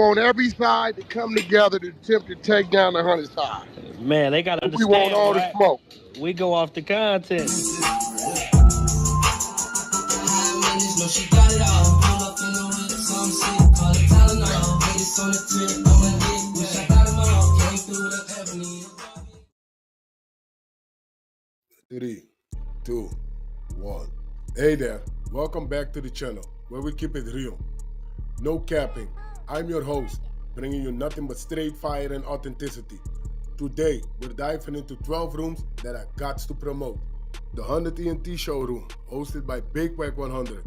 want every side to come together to attempt to take down the 100 side. Man, they gotta We want understand, all the right? smoke. We go off the content. Three, two, one. Hey there, welcome back to the channel where we keep it real. No capping. I'm your host, bringing you nothing but straight fire and authenticity. Today, we're diving into 12 rooms that I got to promote. The 100 ENT showroom, hosted by Big Wack100.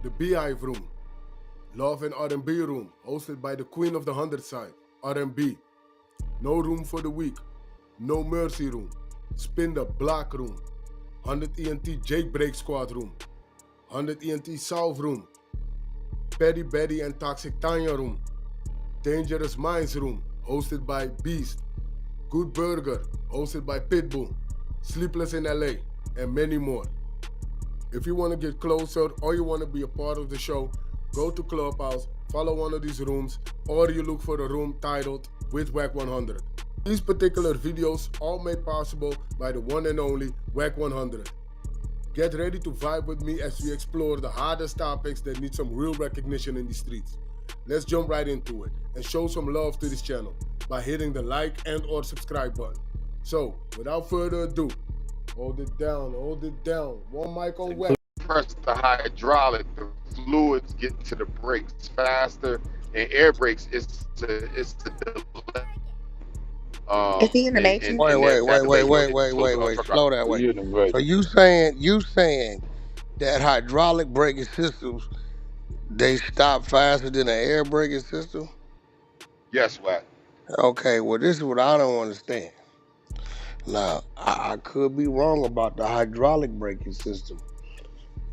The Beehive room. Love and R&B room, hosted by the queen of the 100 side, R&B. No room for the weak. No mercy room. Spin the block room. 100 ENT Jailbreak Squad room. 100 ENT Solve room. Petty Betty and Toxic Tanya room. Dangerous Minds room, hosted by Beast. Good Burger, hosted by Pitbull. Sleepless in LA, and many more. If you want to get closer or you want to be a part of the show, go to Clubhouse, follow one of these rooms, or you look for a room titled with Wack100. These particular videos all made possible by the one and only Wack100. Get ready to vibe with me as we explore the hardest topics that need some real recognition in the streets. Let's jump right into it and show some love to this channel by hitting the like and or subscribe button. So, without further ado, hold it down. One mic on Wack. Press the hydraulic, the fluids get to the brakes faster, and air brakes it's the delay. Is he in the matrix? Wait. Slow that way. So you saying that hydraulic braking systems, they stop faster than an air braking system? Yes, Wack. Okay, well this is what I don't understand. Now, I could be wrong about the hydraulic braking system.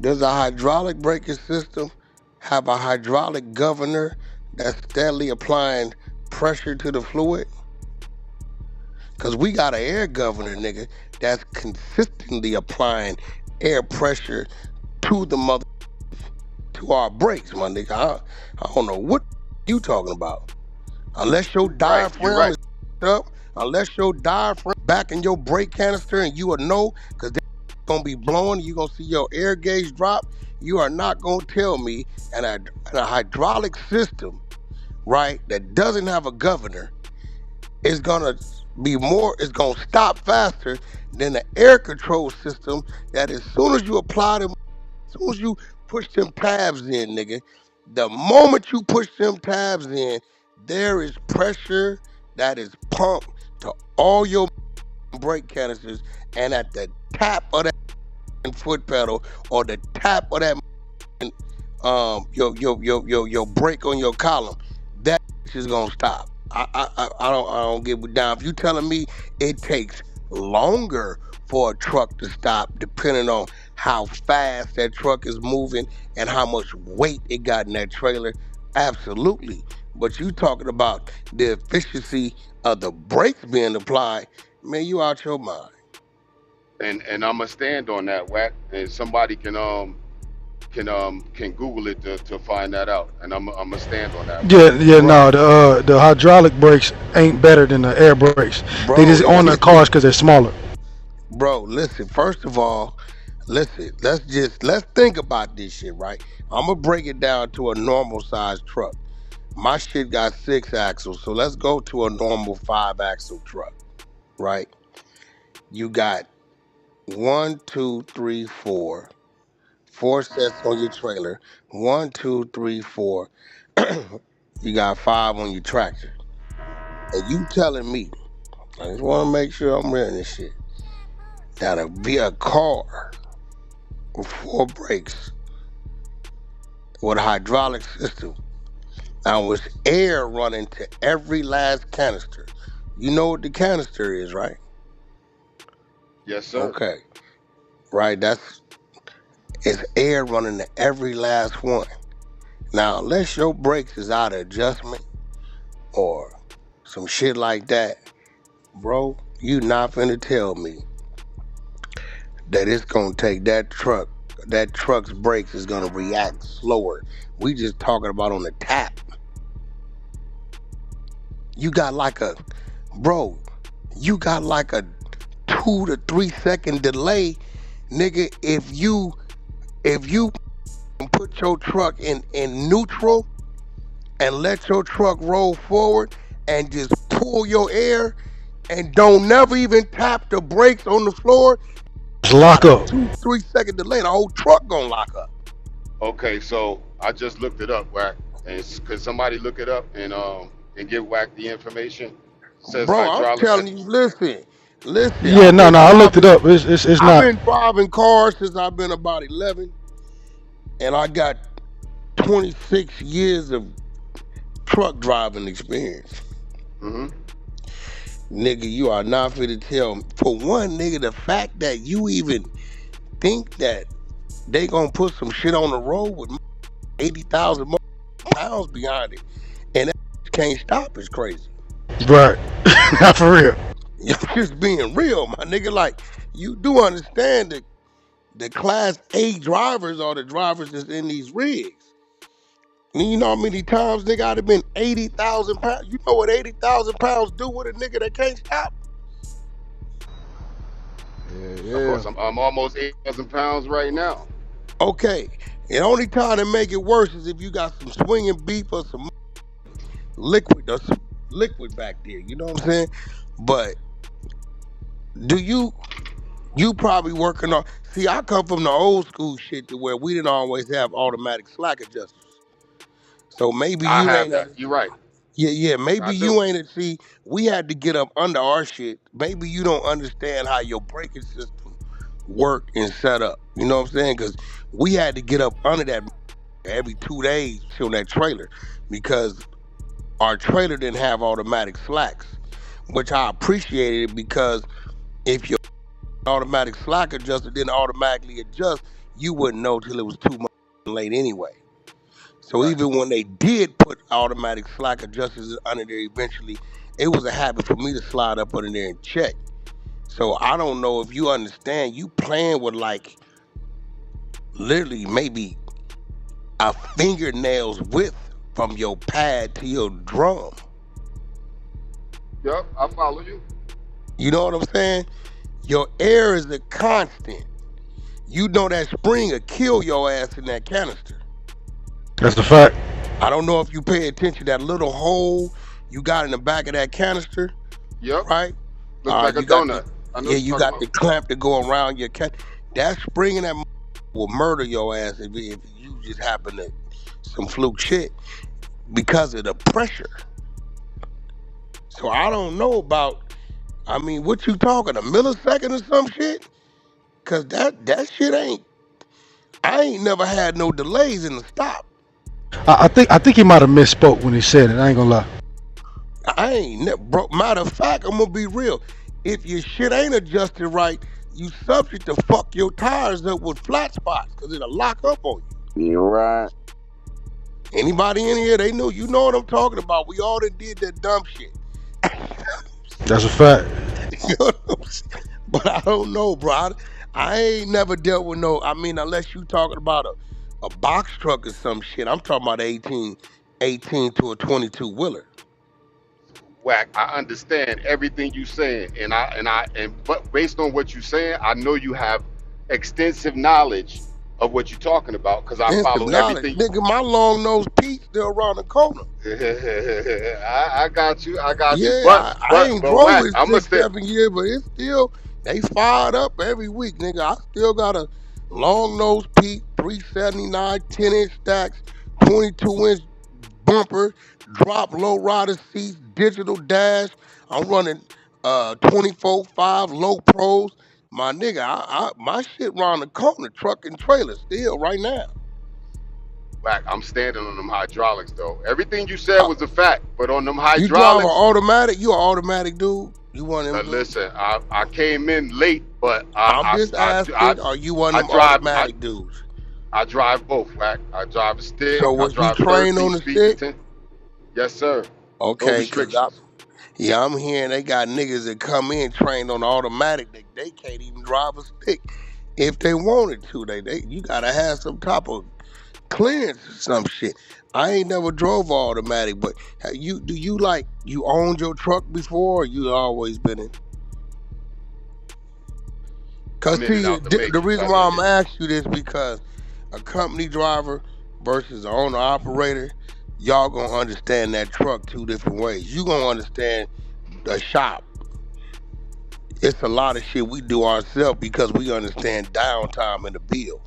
Does a hydraulic braking system have a hydraulic governor that's steadily applying pressure to the fluid? Because we got an air governor, nigga, that's consistently applying air pressure to the to our brakes, my nigga. I don't know what you talking about. Unless your diaphragm is up, unless your diaphragm back in your brake canister, and you will know, because they're gonna be blowing, you gonna see your air gauge drop. You are not gonna tell me and a hydraulic system, right, that doesn't have a governor is gonna be more, it's gonna stop faster than the air control system that as soon as you apply them, as soon as you push them tabs in, nigga, the moment you push them tabs in, there is pressure that is pumped to all your brake canisters, and at the tap of that foot pedal or the tap of that your brake on your column, that is gonna stop. I don't get it down. If you telling me it takes longer for a truck to stop, depending on how fast that truck is moving and how much weight it got in that trailer, absolutely. But you talking about the efficiency of the brakes being applied, man, you out your mind. And I'm gonna stand on that, Wack. And somebody can Google it to find that out. And I'm gonna stand on that. No, the hydraulic brakes ain't better than the air brakes. Bro, They just on the cars because they're smaller. Bro, listen, first of all, let's think about this shit, right? I'm gonna break it down to a normal size truck. My shit got 6 axles, so let's go to a normal 5 axle truck, right? You got 1, 2, 3, 4 sets on your trailer. 1, 2, 3, 4. You got 5 on your tractor. And you telling me, I just want to make sure I'm reading this shit, that'll be a car with 4 brakes with a hydraulic system. Now with air running to every last canister. You know what the canister is, right? Yes, sir. Okay. Right, it's air running to every last one. Now, unless your brakes is out of adjustment or some shit like that, bro, you not finna tell me that it's gonna take that truck's brakes is gonna react slower. We just talking about on the tap. you got like a bro, you got like a 2 to 3 second delay, nigga. If you put your truck in neutral and let your truck roll forward and just pull your air and don't never even tap the brakes on the floor, Just got lock a up. 2 3 second delay, the whole truck gonna lock up. Okay, so I just looked it up, Wack, and could somebody look it up and give Wack the information? Says Bro, I'm hydraulic. telling you, listen. Yeah, no, no, I looked it up. It's I've not. been driving cars since I've been about 11, and I got 26 years of truck driving experience. Mm-hmm. Nigga, you are not fit to tell. For one, nigga, the fact that you even think that they gonna put some shit on the road with 80,000 pounds behind it, and that can't stop is crazy. Right. Not for real. You're just being real, my nigga. Like, you do understand that the class A drivers are the drivers that's in these rigs. And you know how many times, nigga, I'd have been 80,000 pounds. You know what 80,000 pounds do with a nigga that can't stop? Of Yeah. course, I'm almost 8,000 pounds right now. Okay. The only time to make it worse is if you got some swinging beef or some liquid back there. You know what I'm saying? But do you probably working on? See, I come from the old school shit to where we didn't always have automatic slack adjusters. So maybe I you have ain't. that. You're right. Yeah. I Maybe do. you ain't at see. We had to get up under our shit. Maybe you don't understand how your braking system work and set up. You know what I'm saying? Because we had to get up under that every 2 days on that trailer because our trailer didn't have automatic slacks, which I appreciated because if your automatic slack adjuster didn't automatically adjust, you wouldn't know till it was too much late anyway. So Right. even when they did put automatic slack adjusters under there eventually, it was a habit for me to slide up under there and check. So I don't know if you understand, you playing with like literally maybe a fingernail's width from your pad to your drum. Yep, I follow you. You know what I'm saying? Your air is a constant. You know that spring will kill your ass in that canister. That's the fact. I don't know if you pay attention to that little hole you got in the back of that canister, Yep. right? Looks like a You got the donut. I know what you you're talking got about. the clamp to go around your can. That spring in that will murder your ass if you just happen to some fluke shit because of the pressure. So I don't know about. I mean, what you talking, a millisecond or some shit? Cause that shit ain't. I ain't never had no delays in the stop. I think he might have misspoke when he said it. I ain't gonna lie. I ain't never, bro. Matter of fact, I'm gonna be real. If your shit ain't adjusted right, you subject to fuck your tires up with flat spots, cause it'll lock up on you. You right. Anybody in here, they know, you know what I'm talking about. We all done did that dumb shit. That's a fact. You know what I'm saying? But I don't know, bro. I ain't never dealt with no. I mean, unless you talking about a box truck or some shit. I'm talking about 18 to a 22 wheeler. Wack, I understand everything you saying, and but based on what you saying, I know you have extensive knowledge of what you're talking about because I Instant follow knowledge, everything. nigga. My long nose Pete still around the corner. I got you. I got you. Yeah, But I but ain't but drove Wack, in I'm gonna six, stay. 7 years, but it's still they fired up every week, nigga. I still got a long nose Pete, 379, 10-inch stacks, 22-inch bumper, drop low rider seats, digital dash. I'm running 24/5 low pros. My nigga, my shit round the corner, truck and trailer still right now. Wack, I'm standing on them hydraulics though. Everything you said was a fact, but on them You drive an hydraulics, automatic? You an automatic dude? You one of them dudes? listen, I came in late, but I'm just asking, are you one I of them drive automatic dudes? I drive both, Wack. I drive a stick. So I was you drive trained 13 on the speed to stick? 10. Yes, sir. No Okay, cause restrictions. I'm hearing they got niggas that come in trained on automatic. They can't even drive a stick if they wanted to. You gotta have some type of clearance or some shit. I ain't never drove automatic, but do you like you owned your truck before, or you always been in? Cause I'm in and see, out the the matrix. reason I why didn't I'm hear you. asking you this because a company driver versus an owner operator, y'all gonna understand that truck two different ways. You gonna understand the shop. It's a lot of shit we do ourselves because we understand downtime and the bill.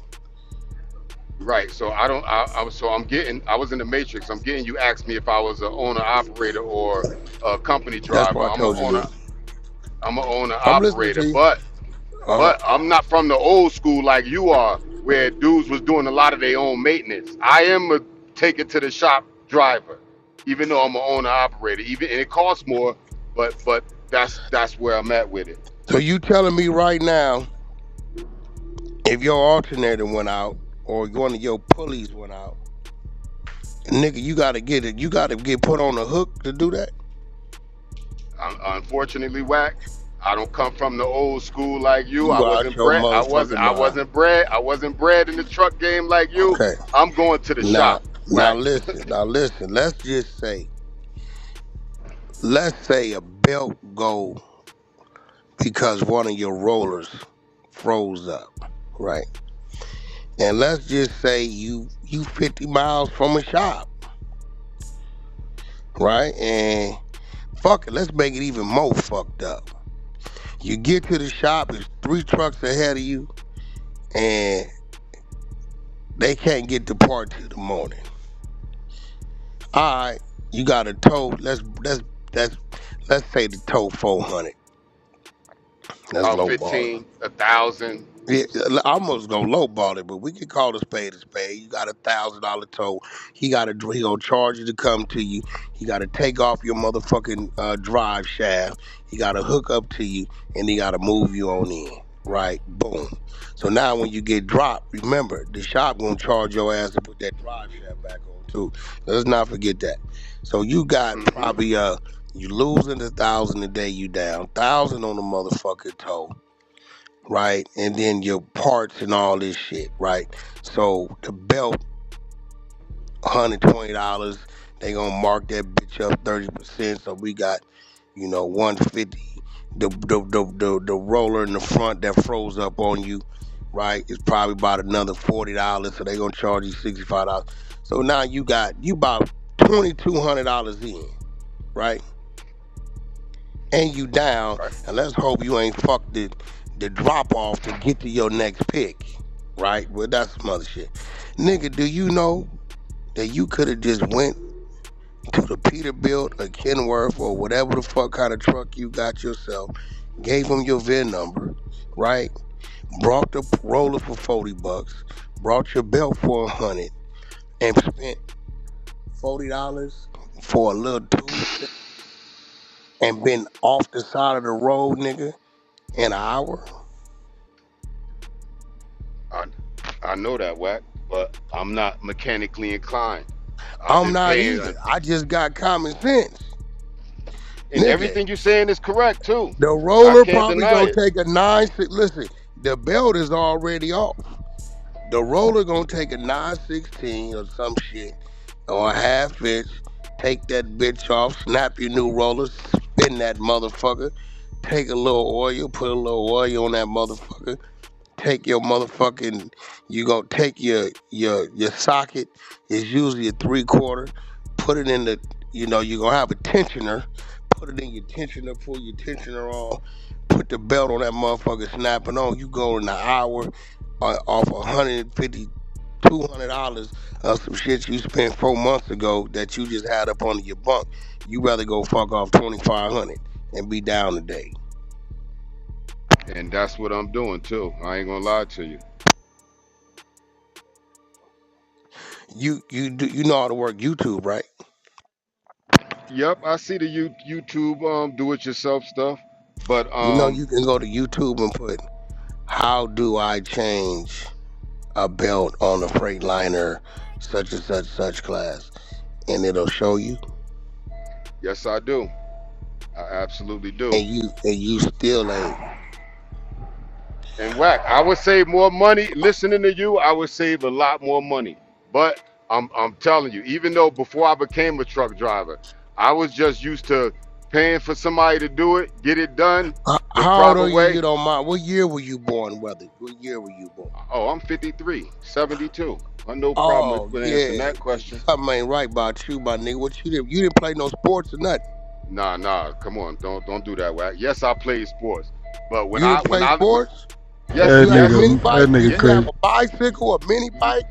Right. So I don't. So I'm getting. I was in the matrix. I'm getting. You asked me if I was an owner operator or a company That's driver. what I I'm a told you owner. to. I'm an owner I'm listening operator. to you. But I'm not from the old school like you are, where dudes was doing a lot of their own maintenance. I am a take it to the shop driver, even though I'm an owner operator. Even and it costs more, but that's where I'm at with it. So you telling me right now, if your alternator went out or one of your pulleys went out, nigga, you gotta get it. You gotta get put on a hook to do that. Unfortunately, Whack, I don't come from the old school like you. I You out wasn't your bred. motherfucking I mind. wasn't bred. I wasn't bred in the truck game like you. Okay. I'm going to the Now, shop, now Whack. listen. Now listen. Let's say a belt go because one of your rollers froze up, right? And let's just say you 50 miles from a shop, right? And fuck it, let's make it even more fucked up. You get to the shop, it's three trucks ahead of you, and they can't get the part till the morning. All right, you got a tow. Let's let's say the tow 400. That's About low ball. 15, 1,000. Yeah, I almost gonna lowball it, but we can call a spade a spade. You got $1,000 tow. He gonna charge you to come to you. He got to take off your motherfucking drive shaft. He got to hook up to you, and he got to move you on in. Right, boom. So now when you get dropped, remember the shop gonna charge your ass to put that drive shaft back on too. Let's not forget that. So you got Hmm. probably you losing 1,000 a day. You down 1,000 on the motherfucking tow, right? And then your parts and all this shit, right? So the belt, $120. They gonna mark that bitch up 30%. So we got, 150. The roller in the front that froze up on you, right? It's probably about another $40. So they gonna charge you $65. So now you about $2,200 in, right? And you down, Right. and let's hope you ain't fucked the drop off to get to your next pick, right? Well, that's some other shit. Nigga, do you know that you could have just went to the Peterbilt or Kenworth or whatever the fuck kind of truck you got yourself, gave them your VIN number, right? Brought the roller for $40, brought your belt for 100, and spent $40 for a little tube and been off the side of the road, nigga, in an hour? I, I know that, Whack, but I'm not mechanically inclined. I've I'm been not paying, either. I just got common sense. and Nigga, everything you're saying is correct too. the I roller can't probably deny gonna it. take a 9. Listen, the belt is already off. The roller gonna take a 9/16 or some shit or a half inch. Take that bitch off, snap your new roller, spin that motherfucker. Take a little oil, put a little oil on that motherfucker. Take your motherfucking, you gonna take your socket, is usually a 3/4, put it in the, you're gonna have a tensioner, put it in your tensioner, pull your tensioner on, put the belt on that motherfucker, snap it on. You go in an hour off 150 $200 of some shit you spent 4 months ago that you just had up under your bunk. You rather go fuck off 2,500 and be down today. And that's what I'm doing too. I ain't gonna lie to you. You know how to work YouTube, right? Yep, I see the YouTube do it yourself stuff, but You know you can go to YouTube and put how do I change a belt on a Freightliner such and such class, and it'll show you, yes, I do. I absolutely do. and you still ain't. And Whack, I would save more money listening to you. I would save a lot more money But I'm telling you, even though before I became a truck driver, I was just used to paying for somebody to do it, get it done the How old proper are you? way. You don't mind. What year were you born, Weather? What year were you born? Oh, I'm 53, 72. I no problem Oh with answering yeah, that question. something ain't right about you, my nigga. What you did? You didn't play no sports or nothing. Nah, come on, don't do that, Wack. Yes, I played sports, but You didn't play sports. yes, You That had a yes, mini nigga, that bike. nigga yeah, Did you have crazy. a bicycle, a mini y- bike?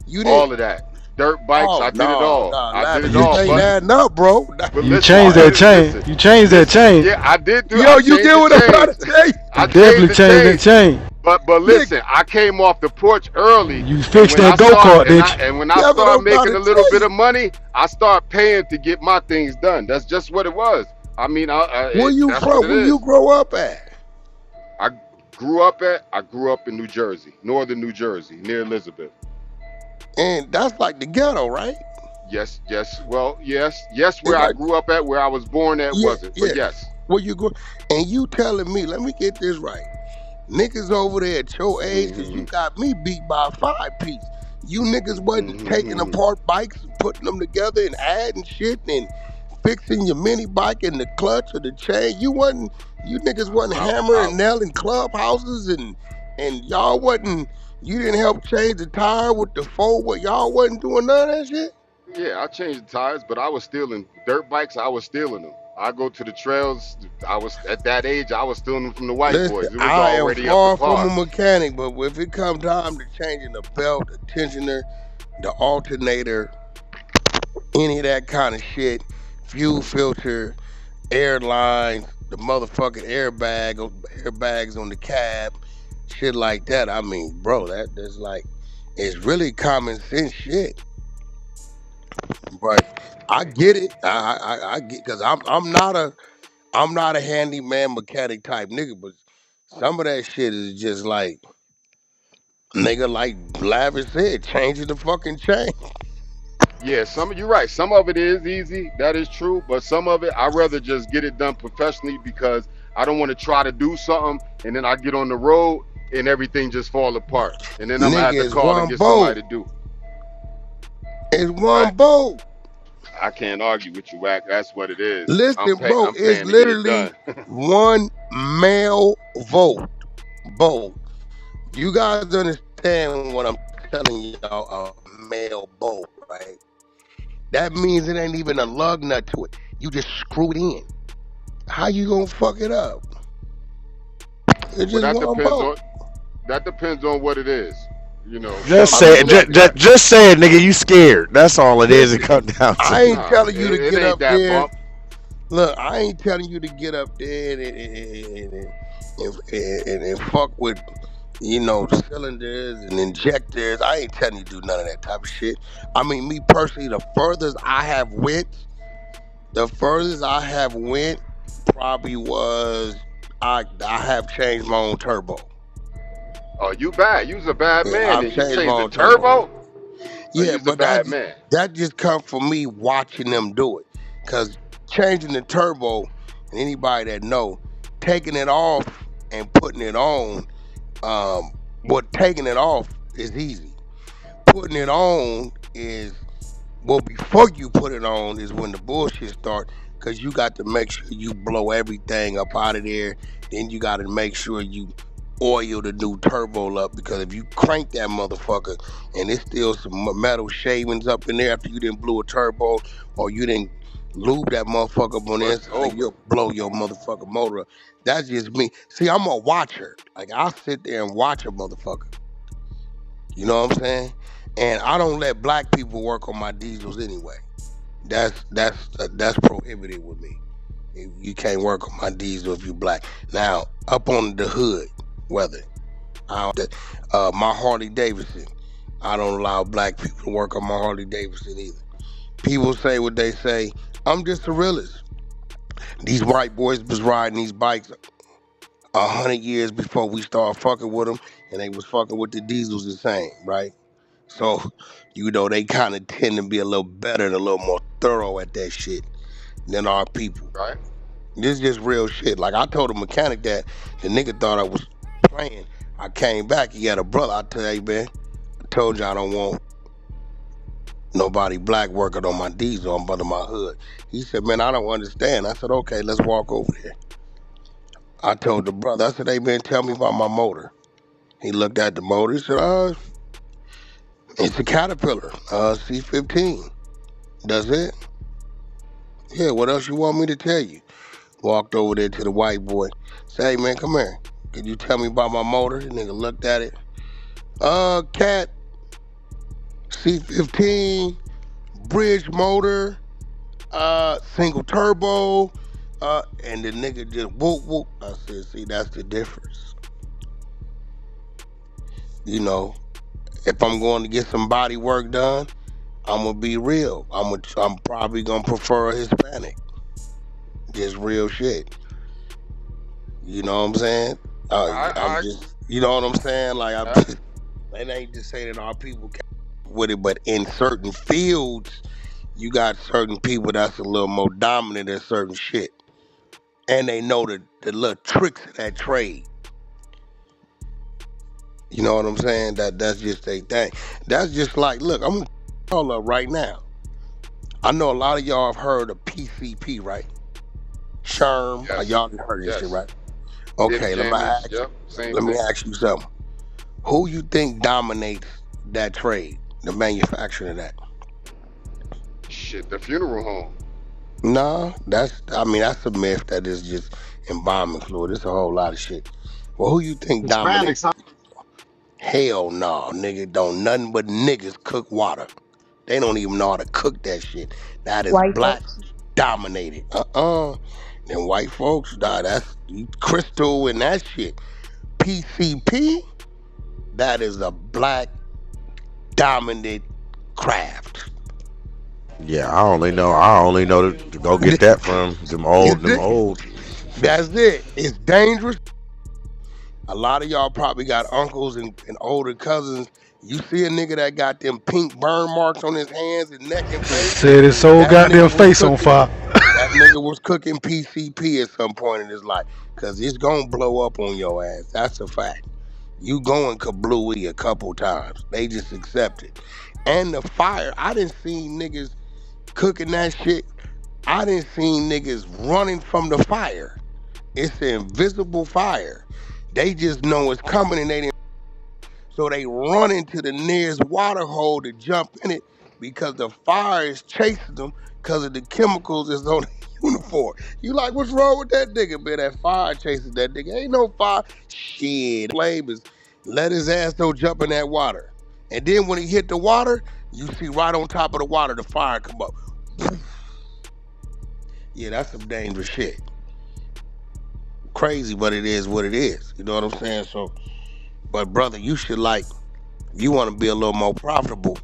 You didn't. all of that. Dirt bikes, Oh I did it no, all. no, I did Lava, it You this all. ain't But adding up, bro. but you listen, changed I that did chain. listen, You changed that listen. chain. Yeah, I did do. I Yo, you changed get the what I'm trying chains. to tell you, You I changed definitely the changed that chains. chain. But nigga. listen, I came off the porch early, You and fixed when I that go start kart, didn't you? and when I That's what start I'm trying making to a little tell bit you. of money, I start paying to get my things done. That's just what it was. I mean, Where you that's what from? it Where you is. grow up at? I I grew up in New Jersey, northern New Jersey, near Elizabeth. And that's like the ghetto, right? Yes, yes. Well, yes. Where It's I like, grew up at, where I was born at, yeah, wasn't. But yeah. yes. Where you go? And you telling me? Let me get this right. Niggas over there at your age, cause you Hmm. got me beat by a 5 piece. You niggas wasn't taking Hmm. apart bikes and putting them together and adding shit and fixing your mini bike and the clutch or the chain. You niggas wasn't hammering I, and nailing clubhouses and y'all wasn't. You didn't help change the tire with the forward. Y'all wasn't doing none of that shit. yeah, I changed the tires, but I was stealing dirt bikes. I was stealing them. I go to the trails. I was at that age. I was stealing them from the white Listen, boys. It was I am already up to far from a par. mechanic, but if it comes time to changing the belt, the tensioner, the alternator, any of that kind of shit, fuel filter, airlines, the motherfucking airbags on the cab, shit like that. I mean, bro, that's like it's really common sense shit. But I get it. I get because I'm not a handyman mechanic type nigga, but some of that shit is just like nigga like Lavish said, changing the fucking chain. Yeah, you're right. Some of it is easy. That is true. But some of it, I rather just get it done professionally because I don't want to try to do something and then I get on the road and everything just fall apart. And then I'm gonna Nigga have to is call and one get boat. somebody to do. It's Right? one boat. I can't argue with you, Wack. That's what it is. Listen, bro, I'm it's paying to get it literally done. one male vote. Vote. You guys understand what I'm telling y'all? A male vote, right? That means it ain't even a lug nut to it. You just screw it in. How you gonna fuck it up? It's Well, just one vote. that depends on what it is. Just Some I say mean, it. people look, Just, like just, that. just say it, nigga. You scared. That's all it is. It listen. comes down to. I ain't Nah, telling you to it get ain't up that there. bump. Look, I ain't telling you to get up there and fuck with, cylinders and injectors. I ain't telling you to do none of that type of shit. I mean, me personally, the furthest I have went probably was I have changed my own turbo. Oh, you bad. You's a bad Yeah, man, I've and you changed my changed the own turbo. turbo. Oh, Yeah, you's a but bad man. that just come from me watching them do it. Cause changing the turbo, and anybody that know, taking it off and putting it on, um, taking it off is easy. Putting it on is before you put it on is when the bullshit start. Cause you got to make sure you blow everything up out of there. Then you got to make sure you oil the new turbo up because if you crank that motherfucker and it's still some metal shavings up in there after you didn't blew a turbo or you didn't lube that motherfucker up on the Oh, it's inside, over. you'll blow your motherfucking motor up. That's just me. See, I'm a watcher. Like I'll sit there and watch a motherfucker. You know what I'm saying? And I don't let black people work on my diesels anyway. That's prohibited with me. You can't work on my diesel if you black. Now, up on the hood, whether my Harley Davidson, I don't allow black people to work on my Harley Davidson either. People say what they say. I'm just a realist. These white boys was riding these bikes 100 years before we started fucking with them, and they was fucking with the diesels the same, right? So, they kind of tend to be a little better and a little more thorough at that shit than our people. Right? This is just real shit. Like I told a mechanic that the nigga thought I was playing. I came back. He had a brother. I tell you, man. I told you I don't want Nobody black working on my diesel. I'm under my hood. He said, man, I don't understand. I said, okay, let's walk over there. I told the brother, I said, hey, man, tell me about my motor. He looked at the motor. He said, it's a Caterpillar, C15. That's it? Yeah, what else you want me to tell you? Walked over there to the white boy. Said, hey, man, come here. Could you tell me about my motor? The nigga looked at it. Cat, C15, bridge motor, single turbo, and the nigga just whoop whoop. I said, see, that's the difference. You know, if I'm going to get some body work done, I'm gonna be real. I'm probably gonna prefer a Hispanic. Just real shit. You know what I'm saying? I'm I just, you know what I'm saying? Like I'm I just, it ain't to say that our people can't with it, but in certain fields, you got certain people that's a little more dominant in certain shit, and they know the little tricks of that trade. You know what I'm saying? That's just a thing. That's just like, look, I'm gonna call up right now. I know a lot of y'all have heard of PCP, right? Sherm, yes, y'all done heard of this shit, yes. right? Dip Okay, jammers, yep, same let me thing. ask you something. Who you think dominates that trade, the manufacturing of that? Shit, the funeral home. Nah, that's a myth that is just embalming fluid. It's a whole lot of shit. Well, who you think dominates? Hispanics, huh? Hell no, nigga, don't nothing but niggas cook water. They don't even know how to cook that shit. That is White black folks. dominated. Then white folks, nah, that's crystal and that shit. PCP, that is a black dominant craft. Yeah, I only know to go get that from them You old them dig? old. That's it. It's dangerous. A lot of y'all probably got uncles and older cousins. You see a nigga that got them pink burn marks on his hands and neck and face. Said his whole That goddamn nigga was face on cooking. fire. That nigga was cooking PCP at some point in his life. Cause it's gonna blow up on your ass. That's a fact. You going kablooey a couple times. They just accept it. And the fire, I didn't see niggas cooking that shit. I didn't see niggas running from the fire. It's the invisible fire. They just know it's coming and they didn't. So they run into the nearest water hole to jump in it because the fire is chasing them because of the chemicals that's on the uniform. You like, what's wrong with that nigga, man? That fire chasing that nigga. Ain't no fire. Shit. Flame is let his ass go jump in that water. And then when he hit the water, you see right on top of the water the fire come up. Yeah, that's some dangerous shit. Crazy, but it is what it is. You know what I'm saying? So, but brother, you should like, if you want to be a little more profitable,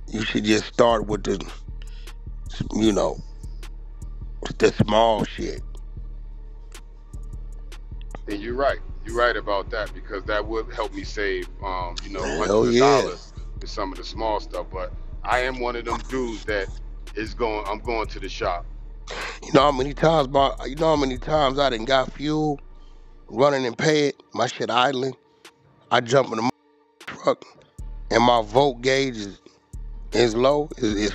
you should just start with you know, the small shit. And you're right. You're right about that because that would help me save, Hell hundreds of yeah. dollars with some of the small stuff. But I am one of them dudes that is going. I'm going to the shop. You know how many times I done got fuel running and pay it, my shit idling. I jump in the truck and my volt gauge is low. Is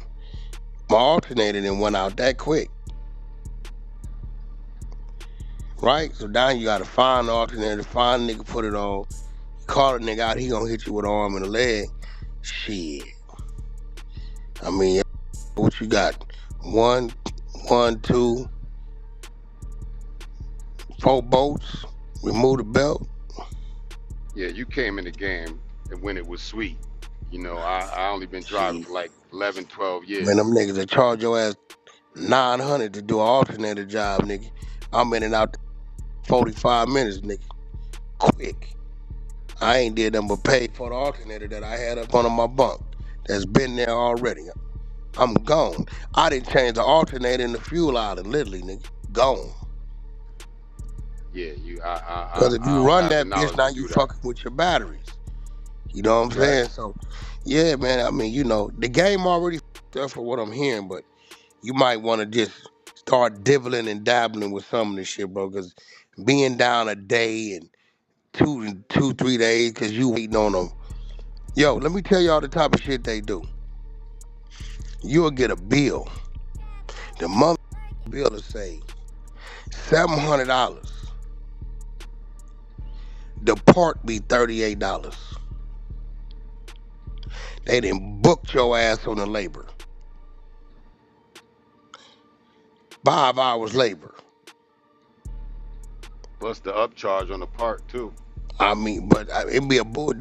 my alternator then went out that quick, right? So now you gotta find the alternator, find a nigga, put it on. Call a nigga out, he gonna hit you with an arm and a leg. Shit. I mean, what you got? One, one, two, four bolts. Remove the belt. Yeah, you came in the game and when it was sweet. I only been driving Shit. for like 11, 12 Man, them years. niggas that charge your ass 900 to do an alternator job, nigga. I'm in and out 45 minutes, nigga. Quick. I ain't did nothing but pay for the alternator that I had up under my bunk. That's been there already. I'm gone. I didn't change the alternator in the fuel island, literally, nigga. Gone. Yeah, Cause if I you don't run have the that bitch, knowledge now to you do that. fucking with your batteries. You know what I'm Right. saying? So, yeah, man. I mean, the game already fucked up for what I'm hearing, but you might want to just start dibbling and dabbling with some of this shit, bro. Cause being down a day and 3 days, cause you waiting on them. Yo, let me tell y'all the type of shit they do. you'll get a bill. The month bill will say $700. The part be $38. They done booked your ass on the labor. 5 hours labor. Plus the upcharge on the part too. I mean, but it'd be a bull.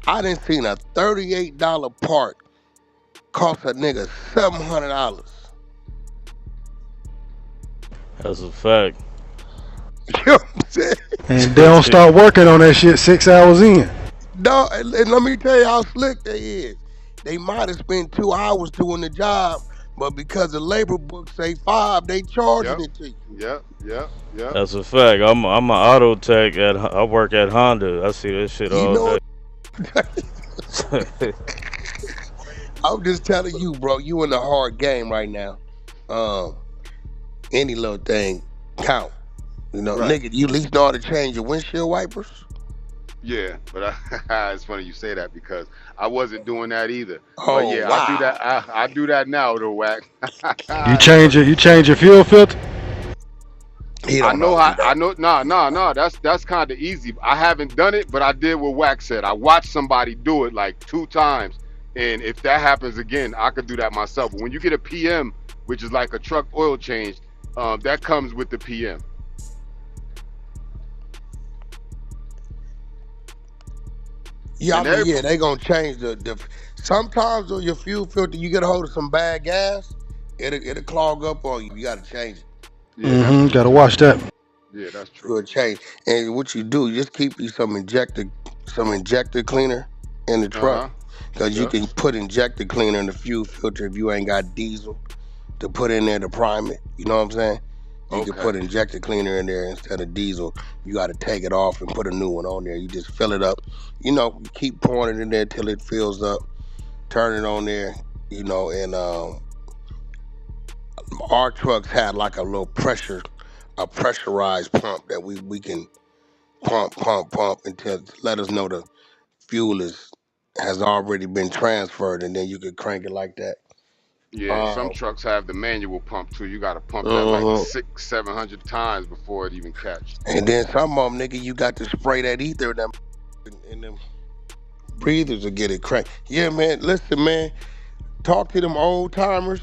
I done seen a $38 part cost a nigga $700. That's a fact. You know what I'm saying? And they don't start working on that shit 6 hours in. No, and let me tell you how slick they is. They might have spent 2 hours doing the job, but because the labor book say 5, they charging Yep. it to you. Yep. That's a fact. I'm an auto tech I work at Honda. I see this shit You all know, day. I'm just telling you, bro. You in the hard game right now. Um, any little thing count. You know, Right. nigga, you at least know how to change your windshield wipers. Yeah, but it's funny you say that because I wasn't doing that either. But Oh yeah, I do that. wow, I do that now, though, Wack. You It's change funny. it. You change your fuel filter. he I don't know know how to do how. that. I know. Nah. That's kind of easy. I haven't done it, but I did what Wack said. I watched somebody do it like 2 times, and if that happens again, I could do that myself. But when you get a PM, which is like a truck oil change, that comes with the PM. Yeah, I And mean, every yeah, they gonna change the. Sometimes on your fuel filter, you get a hold of some bad gas, it'll clog up on you. You gotta change it. Yeah, that's true Gotta too. watch that. Yeah, that's true. Good change. And what you do, you just keep you some injector cleaner in the Uh truck, huh. because you Yep. can put injector cleaner in the fuel filter if you ain't got diesel to put in there to prime it. You know what I'm saying? You can Okay. put injector cleaner in there instead of diesel. You got to take it off and put a new one on there. You just fill it up. You know, you keep pouring it in there till it fills up. Turn it on there. You know, and our trucks had like a pressurized pump that we can pump until let us know the fuel has already been transferred, and then you could crank it like that. Yeah, some Um, trucks have the manual pump too. You got to pump that like uh 600, 700 times before it even catch. And then some of them, nigga, you got to spray that ether in them, in them breathers will get it cranked. Yeah, man. Listen, man. Talk to them old timers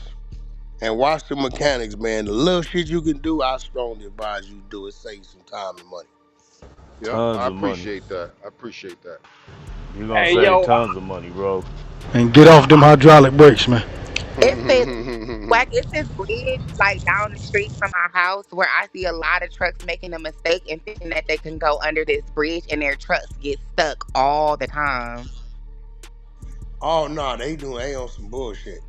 and watch the mechanics, man. The little shit you can do, I strongly advise you do. It saves some time and money. Yep, I Tons of money. appreciate that. I appreciate that. You're gonna Hey, save yo, tons of money, bro. And get off them hydraulic brakes, man. It says Wack, it's this bridge like down the street from our house where I see a lot of trucks making a mistake and thinking that they can go under this bridge and their trucks get stuck all the time. Oh no, they on some bullshit.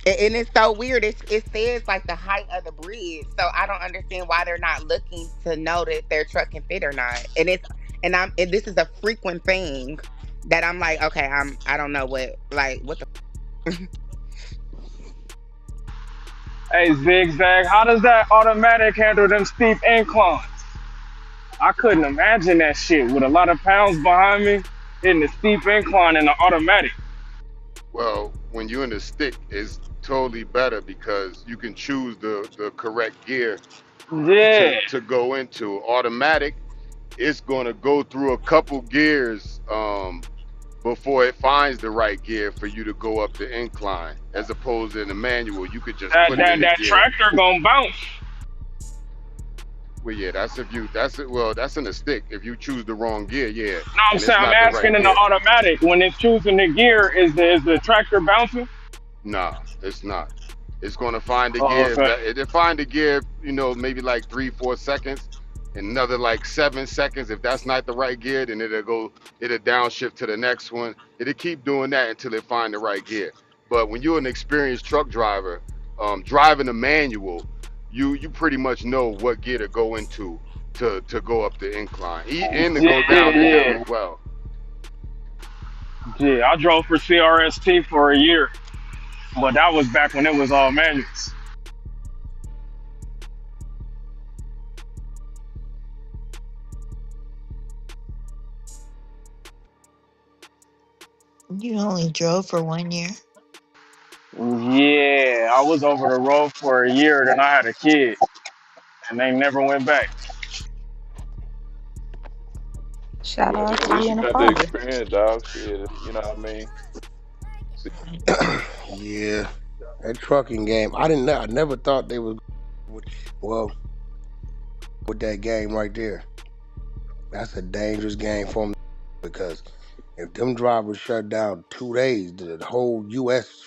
And it's so weird. It says like the height of the bridge, so I don't understand why they're not looking to know that their truck can fit or not. And this is a frequent thing that I'm like, okay, I don't know what the. hey, Zigzag, how does that automatic handle them steep inclines? I couldn't imagine that shit with a lot of pounds behind me hitting the steep incline in the automatic. Well, when you're in the stick, it's totally better because you can choose the correct gear Yeah, to go into. Automatic, it's going to go through a couple gears before it finds the right gear for you to go up the incline. As opposed to in the manual, you could just that put it that in a that gear. tractor gonna bounce. Well, yeah, that's if you that's it. Well, that's in the stick. If you choose the wrong gear, yeah, No, I'm and it's saying I'm not the asking right in the gear. automatic when it's choosing the gear, is the tractor bouncing? Nah, it's not. It's gonna find the Oh, gear. If okay. that it'll find the gear, maybe like 3, 4 seconds, another like 7 seconds. If that's not the right gear, then it'll downshift to the next one. It'll keep doing that until it find the right gear. But when you're an experienced truck driver, driving a manual, you pretty much know what gear to go into to go up the incline and to go down the hill Yeah. as well. Yeah, I drove for CRST for a year, but that was back when it was all manuals. You only drove for 1 year? Yeah, I was over the road for a year, then I had a kid, and they never went back. Shout Well, out at to least you being a got the father. experience, dog. Shit, you know what I mean? See, Yeah, that trucking game. I never thought they was. Well, with that game right there, that's a dangerous game for them because if them drivers shut down 2 days, the whole U.S.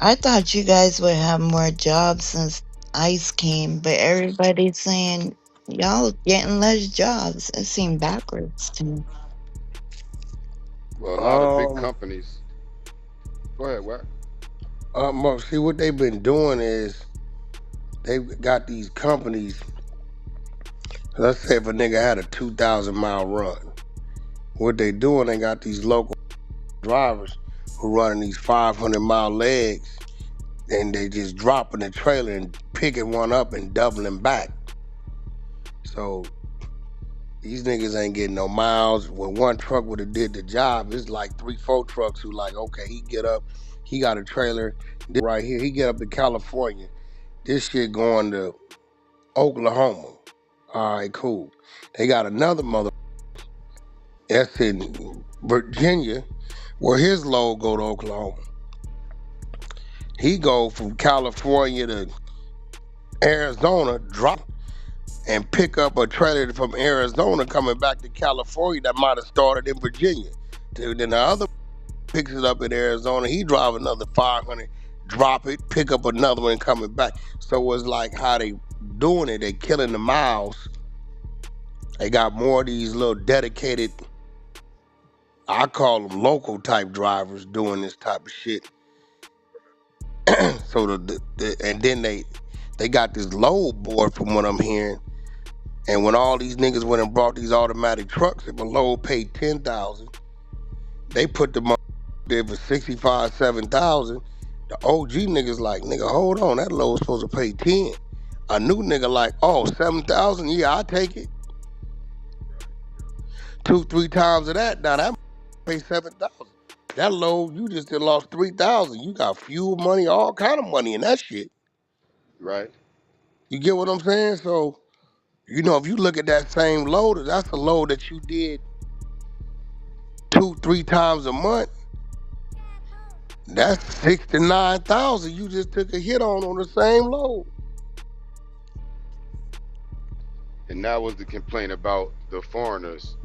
I thought you guys would have more jobs since ICE came, but everybody's saying y'all getting less jobs. It seemed backwards to me. Well, a lot of big Um, companies. Go ahead, what? see what they've been doing is they've got these companies. Let's say if a nigga had a 2,000 mile run, what they doing? They got these local drivers who running these 500 mile legs, and they just dropping the trailer and picking one up and doubling back. So these niggas ain't getting no miles. When one truck would have did the job, it's like 3, 4 trucks who like, okay, he get up, he got a trailer this right here. He get up to California. This shit going to Oklahoma. All right, cool. They got another mother that's in Virginia, where his load go to Oklahoma. He go from California to Arizona, drop and pick up a trailer from Arizona coming back to California that might have started in Virginia. Then the other picks it up in Arizona. He drive another 500, drop it, pick up another one coming back. So it's like how they doing it. They killing the miles. They got more of these little dedicated, I call them local type drivers doing this type of shit. So and then they got this load board from what I'm hearing. And when all these niggas went and brought these automatic trucks, if a load paid 10,000, they put them up there for 65, 7,000. The OG niggas like, nigga, hold on, that load supposed to pay 10. A new nigga like, oh, 7,000, yeah, I take it. 2, 3 times of that, now that pay 7,000. That load, you just done lost 3,000. You got fuel money, all kind of money in that shit. Right? You get what I'm saying? So, if you look at that same load, that's a load that you did 2, 3 times a month. That's 69,000 you just took a hit on the same load. And that was the complaint about the foreigners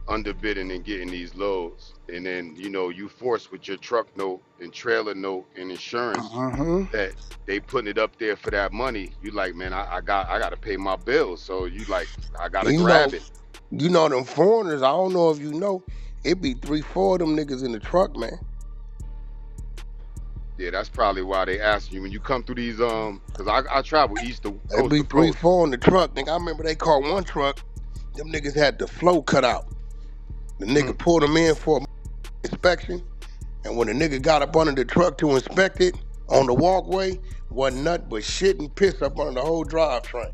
underbidding and getting these loads. And then, you forced with your truck note and trailer note and insurance Uh-huh. that they putting it up there for that money. You like, man, I got to pay my bills. So you like, I got to You grab know, it. them foreigners, I don't know if you know, it be 3, 4 of them niggas in the truck, man. Yeah, that's probably why they ask you when you come through these because I travel east to It coast be to three, coast. four in the truck. Nigga, I remember they caught one truck, them niggas had the flow cut out. The nigga pulled them in for inspection, and when the nigga got up under the truck to inspect it, on the walkway, wasn't nothing but shit and piss up under the whole drivetrain.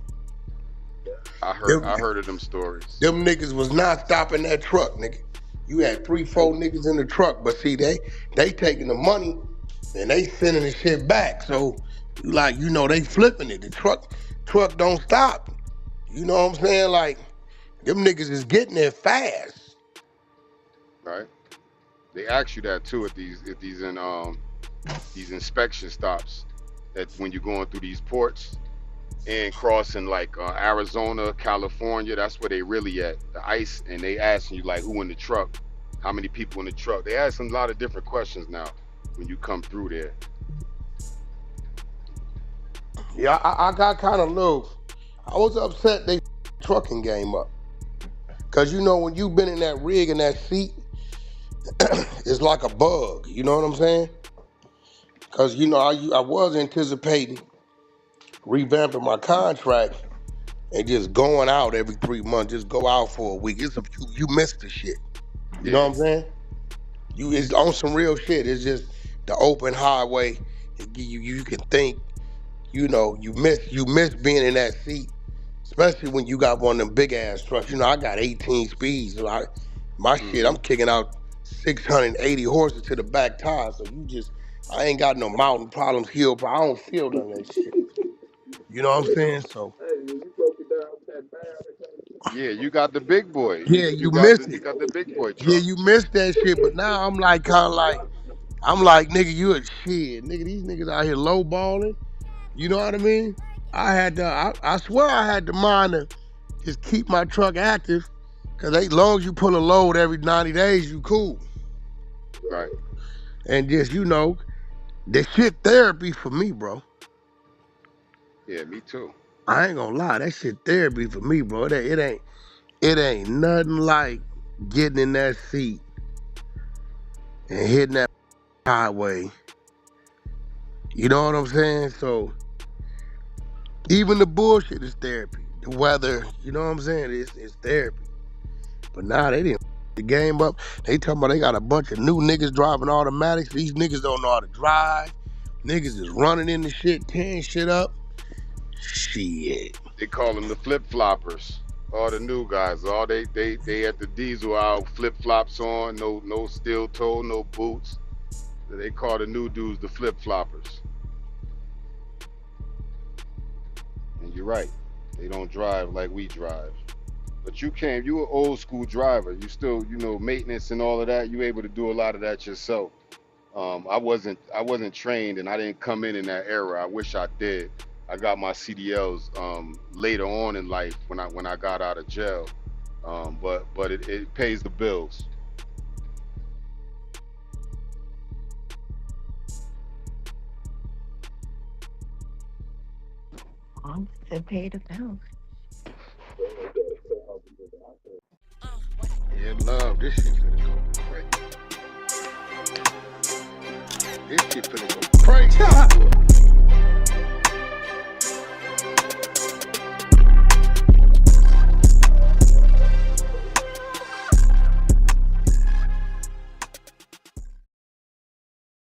Them, I heard of them stories. them niggas was not stopping that truck, nigga. You had 3, 4 niggas in the truck, but see, they taking the money and they sending the shit back. So, they flipping it. The truck don't stop. You know what I'm saying? Like, them niggas is getting there fast. Right? They ask you that too at these inspection stops. That when you're going through these ports and crossing like Arizona, California, that's where they really at. The ice, and they asking you like who in the truck, how many people in the truck. They asking a lot of different questions now when you come through there. Yeah, I got kind of low. I was upset they trucking game up. Cause when you been in that rig in that seat, it's like a bug. You know what I'm saying? Cause I was anticipating revamping my contract and just going out every 3 months. Just go out for a week. You missed the shit. You know Yeah, what I'm saying? It's on some real shit. It's just the open highway. You can think. You miss being in that seat, especially when you got one of them big ass trucks. I got 18 speeds. So My shit, I'm Mm-hmm. kicking out 680 horses to the back tire. So I ain't got no mountain problems, hill problems. I don't feel none of that shit. You know what I'm saying? So Yeah, you got the big boy. yeah, You you got miss the you it. got the big boy Yeah, truck. you missed that shit. But now I'm like kind of like I'm like nigga, you a shit, nigga. These niggas out here low balling. You know what I mean? I swear I had the mind to just keep my truck active. Cause as long as you pull a load every 90 days, you cool. Right. And just, the shit therapy for me, bro. Yeah, me too. I ain't gonna lie, that shit therapy for me, bro. It ain't nothing like getting in that seat and hitting that highway. You know what I'm saying? So even the bullshit is therapy. The weather, you know what I'm saying? It's therapy. But nah, they didn't the game up. They talking about they got a bunch of new niggas driving automatics. These niggas don't know how to drive. Niggas is running in the shit, tearing shit up. Shit. They call them the flip floppers. All the new guys. All they had the diesel out, flip flops on, no steel toe, no boots. They call the new dudes the flip floppers. And you're right. They don't drive like we drive. But you an old school driver. You still, maintenance and all of that. You able to do a lot of that yourself. I wasn't trained, and I didn't come in that era. I wish I did. I got my CDLs later on in life when I got out of jail. But it pays the bills. To pay the bill. Yeah, love. This shit finna go crazy. This shit finna go crazy.